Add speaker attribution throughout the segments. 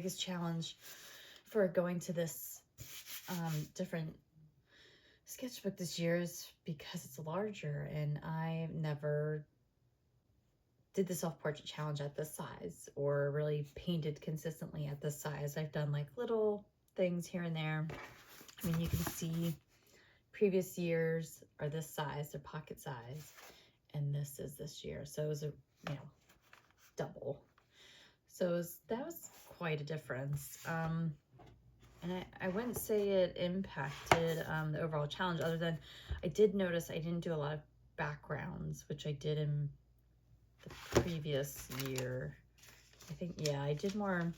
Speaker 1: biggest challenge for going to this different sketchbook this year is because it's larger, and I never did the self-portrait challenge at this size or really painted consistently at this size. I've done like little things here and there. I mean, you can see previous years are this size, they're pocket size, and this is this year. So it was a, double. So that was quite a difference. And I wouldn't say it impacted the overall challenge, other than I did notice I didn't do a lot of backgrounds, which I did in the previous year. I think, yeah, I did more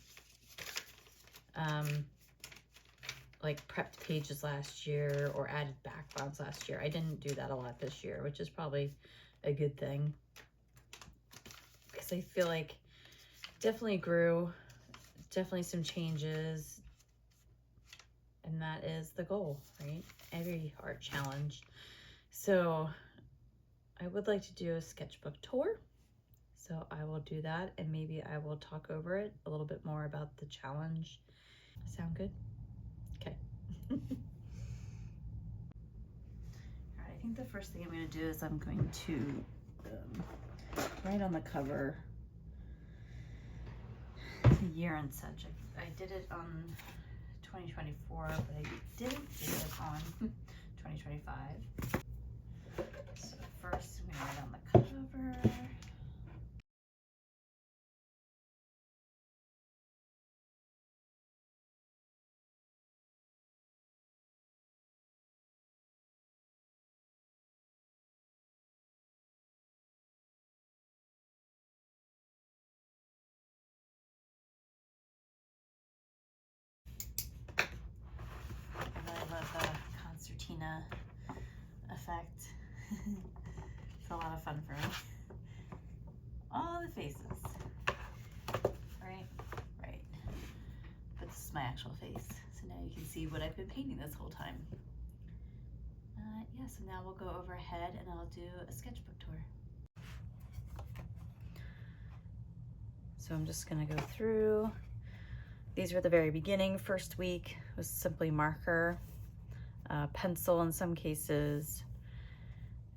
Speaker 1: like prepped pages last year or added backgrounds last year. I didn't do that a lot this year, which is probably a good thing, because I feel like definitely grew, definitely some changes, and that is the goal, right? Every art challenge. So I would like to do a sketchbook tour. So I will do that, and maybe I will talk over it a little bit more about the challenge. Sound good? Okay. All right, I think the first thing I'm going to do is I'm going to write on the cover the year and such. I did it on 2024, but I didn't do it on 2025. So first I'm going to write on the cover. I love the concertina effect. It's a lot of fun for me. All the faces. Right? Right. But this is my actual face. So now you can see what I've been painting this whole time. Yeah, so now we'll go over ahead and I'll do a sketchbook tour. So I'm just gonna go through. These were the very beginning. First week was simply marker, pencil in some cases.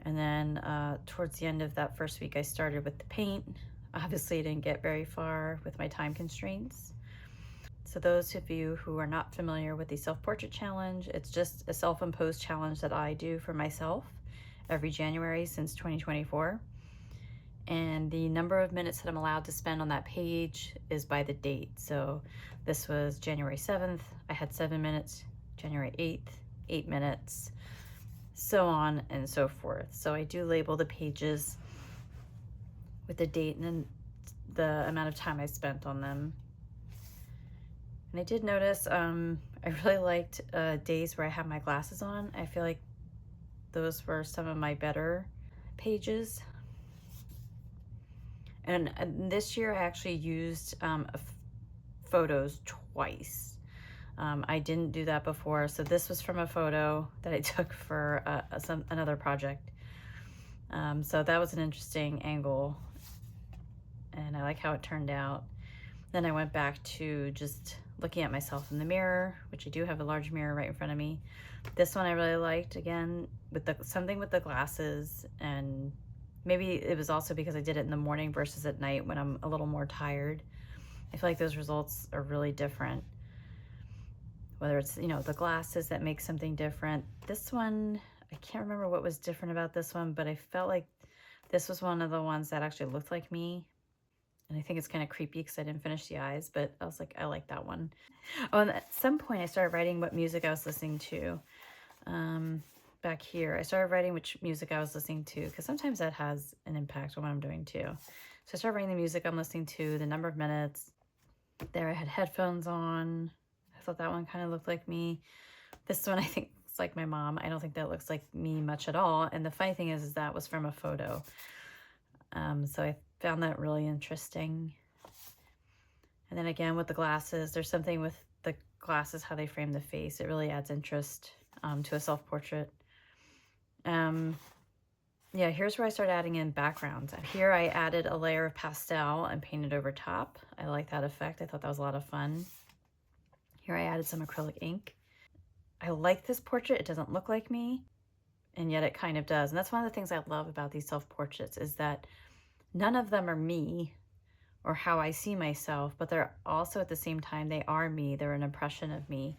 Speaker 1: And then towards the end of that first week, I started with the paint. Obviously, I didn't get very far with my time constraints. So those of you who are not familiar with the self-portrait challenge, it's just a self-imposed challenge that I do for myself every January since 2024. And the number of minutes that I'm allowed to spend on that page is by the date. So this was January 7th, I had 7 minutes, January 8th, 8 minutes, so on and so forth. So I do label the pages with the date and then the amount of time I spent on them. And I did notice I really liked days where I had my glasses on. I feel like those were some of my better pages. And this year I actually used photos twice. I didn't do that before. So this was from a photo that I took for another project. So that was an interesting angle, and I like how it turned out. Then I went back to just looking at myself in the mirror, which I do have a large mirror right in front of me. This one I really liked, again, with something with the glasses, and maybe it was also because I did it in the morning versus at night when I'm a little more tired. I feel like those results are really different. Whether it's, the glasses that make something different. This one, I can't remember what was different about this one, but I felt like this was one of the ones that actually looked like me. And I think it's kind of creepy because I didn't finish the eyes, but I was like, I like that one. Oh, and at some point I started writing what music I was listening to. Back here, I started writing which music I was listening to, because sometimes that has an impact on what I'm doing too. So I started writing the music I'm listening to, the number of minutes. There I had headphones on. I thought that one kind of looked like me. This one I think looks like my mom. I don't think that looks like me much at all. And the funny thing is that was from a photo. So I found that really interesting. And then again, with the glasses, there's something with the glasses, how they frame the face. It really adds interest to a self-portrait. Yeah, here's where I started adding in backgrounds. Here I added a layer of pastel and painted over top. I like that effect. I thought that was a lot of fun. Here I added some acrylic ink. I like this portrait. It doesn't look like me, and yet it kind of does. And that's one of the things I love about these self-portraits is that none of them are me or how I see myself, but they're also at the same time, they are me. They're an impression of me.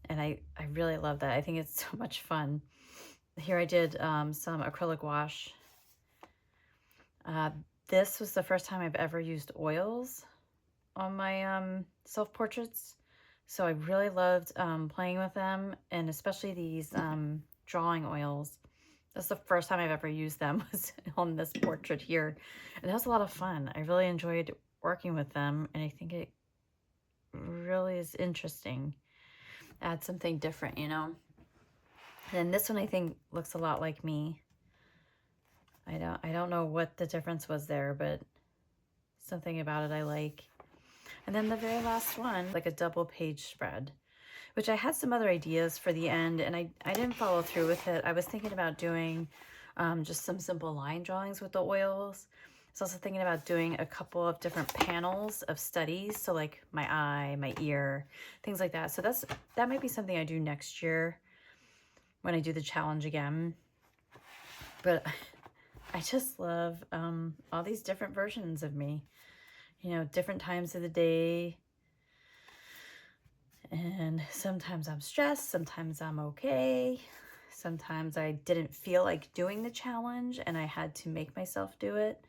Speaker 1: And I really love that. I think it's so much fun. Here I did some acrylic wash. This was the first time I've ever used oils on my self-portraits. So I really loved playing with them, and especially these drawing oils. That's the first time I've ever used them, was on this portrait here. And that was a lot of fun. I really enjoyed working with them, and I think it really is interesting. Add something different, you know? And this one I think looks a lot like me. I don't know what the difference was there, but something about it I like. And then the very last one, like a double page spread, which I had some other ideas for the end, and I didn't follow through with it. I was thinking about doing just some simple line drawings with the oils. I was also thinking about doing a couple of different panels of studies, so like my eye, my ear, things like that. So that might be something I do next year when I do the challenge again. But I just love all these different versions of me, you know, different times of the day. And sometimes I'm stressed, sometimes I'm okay. Sometimes I didn't feel like doing the challenge and I had to make myself do it.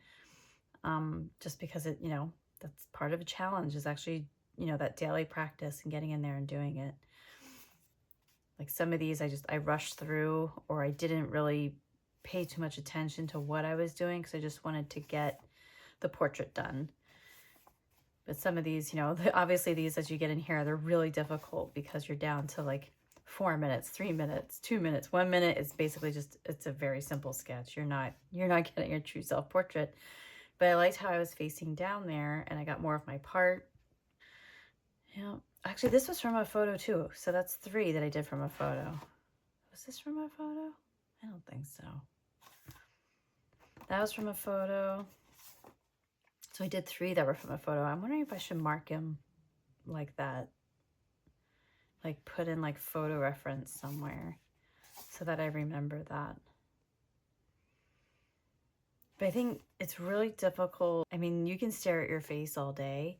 Speaker 1: Just because it, you know, that's part of a challenge, is actually, you know, that daily practice and getting in there and doing it. Like some of these I rushed through, or I didn't really pay too much attention to what I was doing because I just wanted to get the portrait done. But some of these, you know, obviously these as you get in here, they're really difficult because you're down to like 4 minutes, 3 minutes, 2 minutes. 1 minute is basically just, it's a very simple sketch. You're not getting your true self-portrait. But I liked how I was facing down there and I got more of my part. Yeah, actually this was from a photo too. So that's 3 that I did from a photo. Was this from a photo? I don't think so. That was from a photo. So I did 3 that were from a photo. I'm wondering if I should mark them like that. Like put in like photo reference somewhere so that I remember that. But I think it's really difficult. I mean, you can stare at your face all day,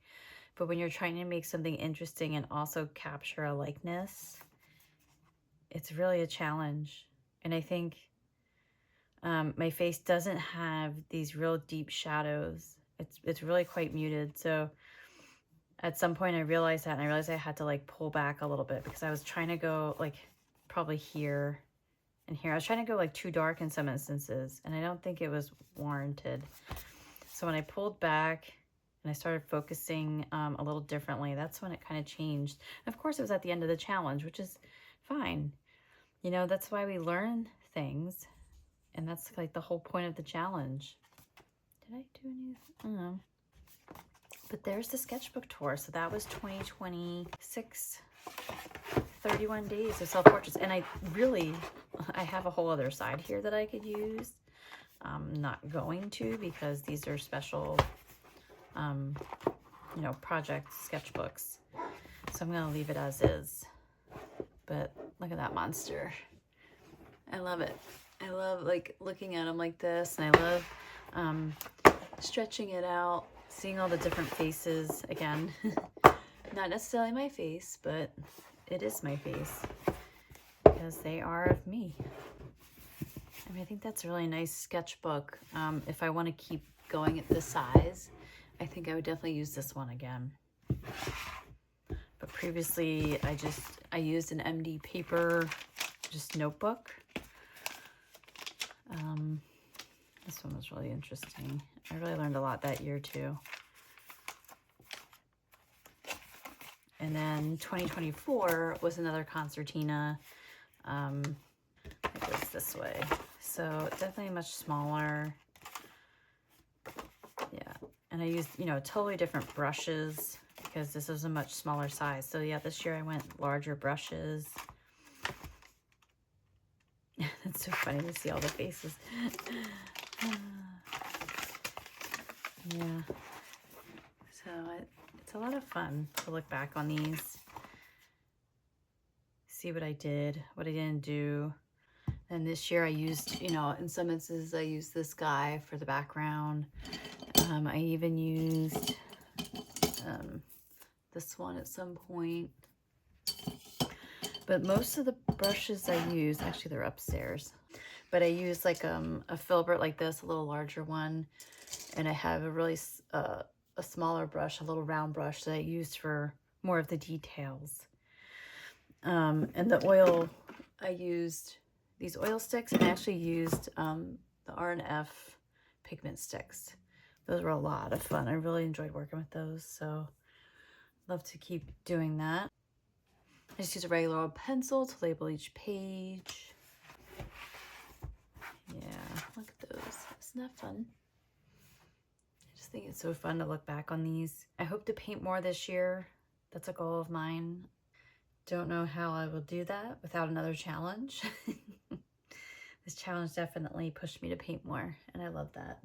Speaker 1: but when you're trying to make something interesting and also capture a likeness, it's really a challenge. And I think my face doesn't have these real deep shadows. It's really quite muted. So at some point I realized that, and I realized I had to like pull back a little bit because I was trying to go like probably here and here. I was trying to go like too dark in some instances, and I don't think it was warranted. So when I pulled back and I started focusing a little differently, that's when it kind of changed. And of course it was at the end of the challenge, which is fine. You know, that's why we learn things. And that's like the whole point of the challenge. Did I do anything? I don't know. But there's the sketchbook tour. So that was 2026, 31 days of self-portraits. And I have a whole other side here that I could use. I'm not going to, because these are special, you know, project sketchbooks. So I'm going to leave it as is. But look at that monster. I love it. I love like looking at them like this, and I love stretching it out, seeing all the different faces again. Not necessarily my face, but it is my face because they are of me. I mean, I think that's a really nice sketchbook. If I want to keep going at this size, I think I would definitely use this one again. But previously, I used an MD paper, just notebook. This one was really interesting. I really learned a lot that year too. And then 2024 was another concertina. It goes this way. So definitely much smaller. Yeah. And I used, you know, totally different brushes because this was a much smaller size. So yeah, this year I went larger brushes. It's so funny to see all the faces. Yeah. So it's a lot of fun to look back on these. see what I did, what I didn't do. And this year I used, you know, in some instances I used this guy for the background. I even used this one at some point. But most of the brushes I use, actually they're upstairs, but I use like a filbert like this, a little larger one. And I have a really, a smaller brush, a little round brush that I used for more of the details. And the oil, I used these oil sticks, and I actually used the R&F pigment sticks. Those were a lot of fun. I really enjoyed working with those, so love to keep doing that. I just use a regular old pencil to label each page. Yeah, look at those. Isn't that fun? I just think it's so fun to look back on these. I hope to paint more this year. That's a goal of mine. Don't know how I will do that without another challenge. This challenge definitely pushed me to paint more, and I love that.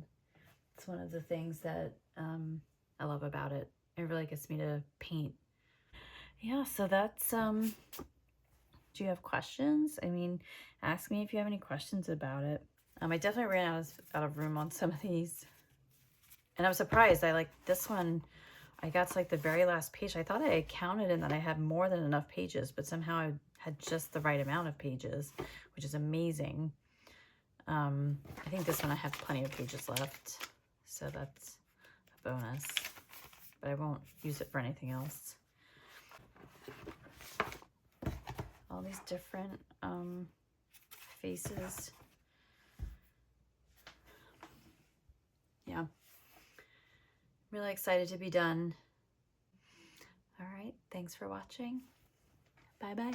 Speaker 1: It's one of the things that I love about it. It really gets me to paint. Yeah, so that's, do you have questions? I mean, ask me if you have any questions about it. I definitely ran out of room on some of these. And I was surprised. I like this one, I got to like the very last page. I thought I had counted and that I had more than enough pages, but somehow I had just the right amount of pages, which is amazing. I think this one I have plenty of pages left, so that's a bonus, but I won't use it for anything else. All these different faces. Yeah, really excited to be done. All right, thanks for watching. Bye-bye.